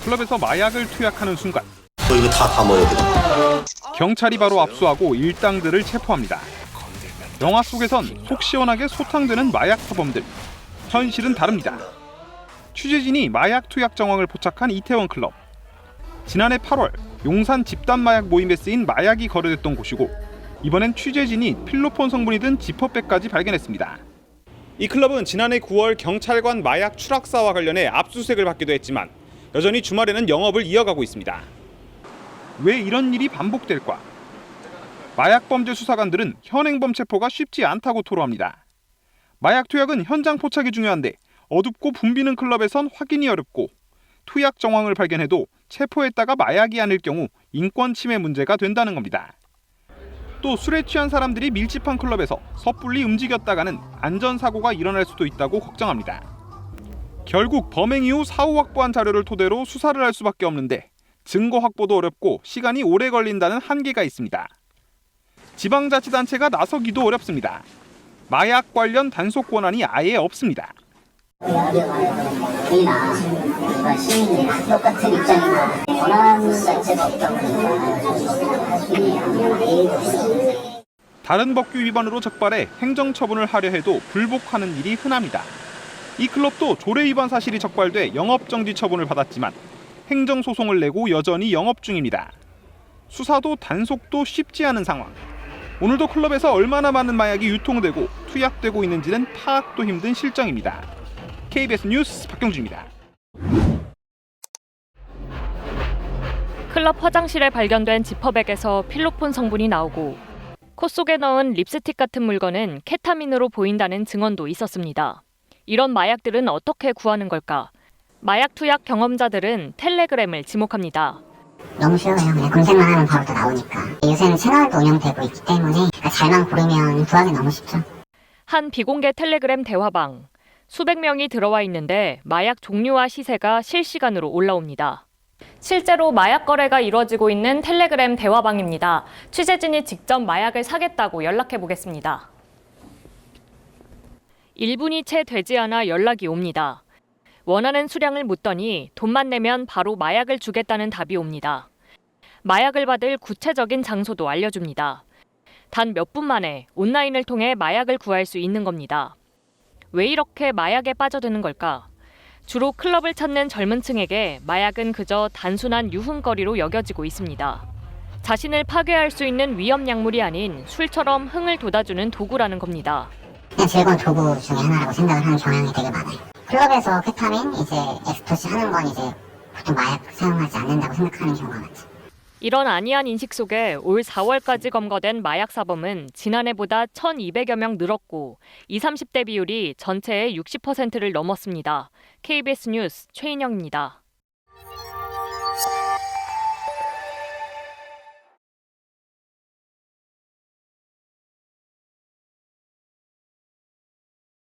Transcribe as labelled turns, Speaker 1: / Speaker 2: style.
Speaker 1: 클럽에서 마약을 투약하는 순간
Speaker 2: 이거 다 모여 그냥.
Speaker 1: 경찰이 바로 압수하고 일당들을 체포합니다. 영화 속에선 속 시원하게 소탕되는 마약 사범들. 현실은 다릅니다. 취재진이 마약 투약 정황을 포착한 이태원 클럽. 지난해 8월 용산 집단 마약 모임에 쓰인 마약이 거래됐던 곳이고 이번엔 취재진이 필로폰 성분이 든 지퍼백까지 발견했습니다. 이 클럽은 지난해 9월 경찰관 마약 추락사와 관련해 압수수색을 받기도 했지만 여전히 주말에는 영업을 이어가고 있습니다. 왜 이런 일이 반복될까? 마약범죄 수사관들은 현행범 체포가 쉽지 않다고 토로합니다. 마약 투약은 현장 포착이 중요한데 어둡고 붐비는 클럽에선 확인이 어렵고 투약 정황을 발견해도 체포했다가 마약이 아닐 경우 인권 침해 문제가 된다는 겁니다. 또 술에 취한 사람들이 밀집한 클럽에서 섣불리 움직였다가는 안전사고가 일어날 수도 있다고 걱정합니다. 결국 범행 이후 사후 확보한 자료를 토대로 수사를 할 수밖에 없는데 증거 확보도 어렵고 시간이 오래 걸린다는 한계가 있습니다. 지방자치단체가 나서기도 어렵습니다. 마약 관련 단속 권한이 아예 없습니다.
Speaker 3: 우리나 시민이나 똑같은 입장이나 권한 자체가 없다 보니까
Speaker 1: 다른 법규 위반으로 적발해 행정처분을 하려 해도 불복하는 일이 흔합니다. 이 클럽도 조례 위반 사실이 적발돼 영업정지 처분을 받았지만 행정소송을 내고 여전히 영업 중입니다. 수사도 단속도 쉽지 않은 상황. 오늘도 클럽에서 얼마나 많은 마약이 유통되고 투약되고 있는지는 파악도 힘든 실정입니다. KBS 뉴스 박경주입니다.
Speaker 4: 클럽 화장실에 발견된 지퍼백에서 필로폰 성분이 나오고 코 속에 넣은 립스틱 같은 물건은 케타민으로 보인다는 증언도 있었습니다. 이런 마약들은 어떻게 구하는 걸까? 마약 투약 경험자들은 텔레그램을 지목합니다.
Speaker 3: 너무 쉬워요. 그냥 검색만 하면 바로 다 나오니까. 요새는 채널도 운영되고 있기 때문에 잘만 고르면 구하기 너무 쉽죠.
Speaker 4: 한 비공개 텔레그램 대화방. 수백 명이 들어와 있는데 마약 종류와 시세가 실시간으로 올라옵니다. 실제로 마약 거래가 이루어지고 있는 텔레그램 대화방입니다. 취재진이 직접 마약을 사겠다고 연락해 보겠습니다. 1분이 채 되지 않아 연락이 옵니다. 원하는 수량을 묻더니 돈만 내면 바로 마약을 주겠다는 답이 옵니다. 마약을 받을 구체적인 장소도 알려줍니다. 단 몇 분 만에 온라인을 통해 마약을 구할 수 있는 겁니다. 왜 이렇게 마약에 빠져드는 걸까? 주로 클럽을 찾는 젊은 층에게 마약은 그저 단순한 유흥거리로 여겨지고 있습니다. 자신을 파괴할 수 있는 위험 약물이 아닌 술처럼 흥을 돋아주는 도구라는 겁니다.
Speaker 3: 그냥 즐거운 도구 중에 하나라고 생각을 하는 경향이 되게 많아요. 클럽에서 케타민, 엑스터시 하는 건 보통 마약 사용하지 않는다고 생각하는 경우가 많죠.
Speaker 4: 이런 안이한 인식 속에 올 4월까지 검거된 마약 사범은 지난해보다 1,200여 명 늘었고 20, 30대 비율이 전체의 60%를 넘었습니다. KBS 뉴스 최인영입니다.